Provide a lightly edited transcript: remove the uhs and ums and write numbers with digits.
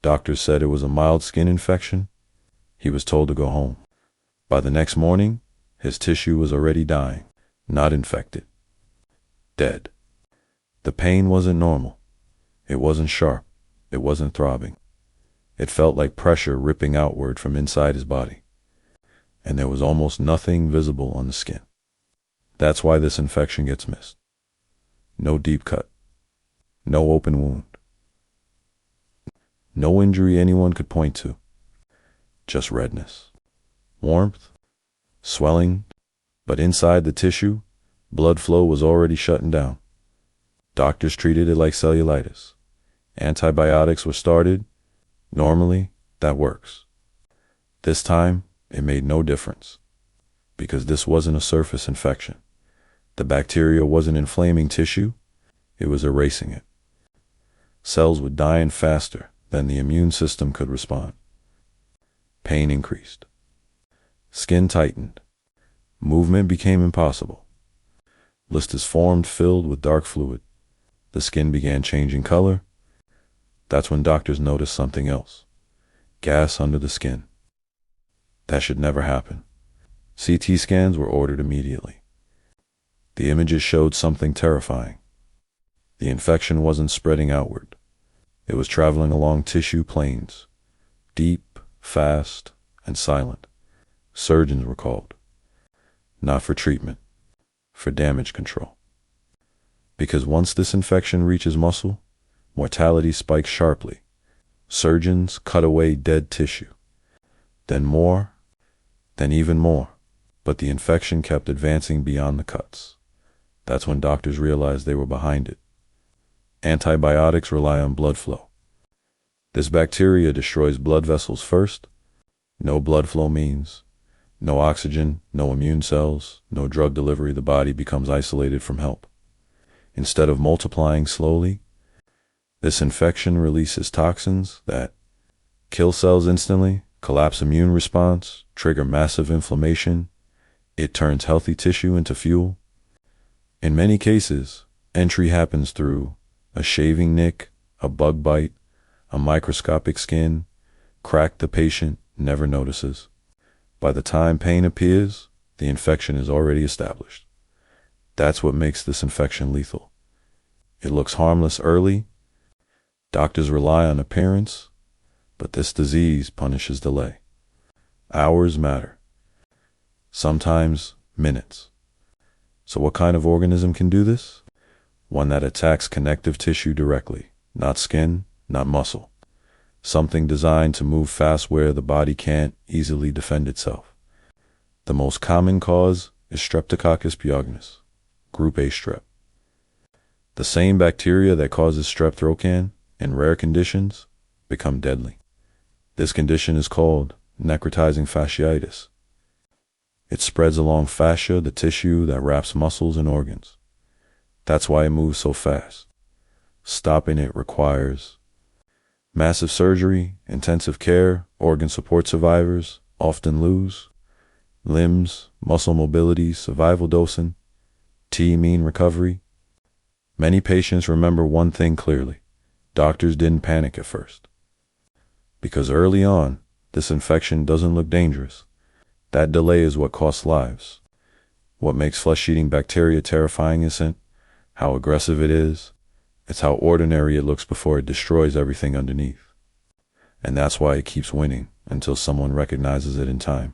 Doctors said it was a mild skin infection. He was told to go home. By the next morning, his tissue was already dying, not infected. Dead. The pain wasn't normal. It wasn't sharp. It wasn't throbbing. It felt like pressure ripping outward from inside his body. And there was almost nothing visible on the skin. That's why this infection gets missed. No deep cut. No open wound. No injury anyone could point to. Just redness. Warmth. Swelling. But inside the tissue, blood flow was already shutting down. Doctors treated it like cellulitis. Antibiotics were started. Normally, that works. This time, it made no difference. Because this wasn't a surface infection. The bacteria wasn't inflaming tissue. It was erasing it. Cells were dying faster than the immune system could respond. Pain increased. Skin tightened. Movement became impossible. Blisters formed filled with dark fluid. The skin began changing color. That's when doctors noticed something else. Gas under the skin. That should never happen. CT scans were ordered immediately. The images showed something terrifying. The infection wasn't spreading outward. It was traveling along tissue planes, deep, fast, and silent. Surgeons were called. Not for treatment, for damage control. Because once this infection reaches muscle, mortality spikes sharply. Surgeons cut away dead tissue. Then more, then even more. But the infection kept advancing beyond the cuts. That's when doctors realized they were behind it. Antibiotics rely on blood flow. This bacteria destroys blood vessels first. No blood flow means no oxygen, no immune cells, no drug delivery. The body becomes isolated from help. Instead of multiplying slowly, this infection releases toxins that kill cells instantly, collapse immune response, trigger massive inflammation. It turns healthy tissue into fuel. In many cases, entry happens through a shaving nick, a bug bite, a microscopic skin, crack the patient never notices. By the time pain appears, the infection is already established. That's what makes this infection lethal. It looks harmless early. Doctors rely on appearance, but this disease punishes delay. Hours matter. Sometimes minutes. So what kind of organism can do this? One that attacks connective tissue directly, not skin, not muscle. Something designed to move fast where the body can't easily defend itself. The most common cause is Streptococcus pyogenes, group A strep. The same bacteria that causes strep throat can, in rare conditions, become deadly. This condition is called necrotizing fasciitis. It spreads along fascia, the tissue that wraps muscles and organs. That's why it moves so fast. Stopping it requires massive surgery, intensive care. Organ support survivors often lose limbs, muscle mobility, survival dosing, T-mean recovery. Many patients remember one thing clearly. Doctors didn't panic at first. Because early on, this infection doesn't look dangerous. That delay is what costs lives. What makes flesh-eating bacteria terrifying isn't how aggressive it is. It's how ordinary it looks before it destroys everything underneath. And that's why it keeps winning until someone recognizes it in time.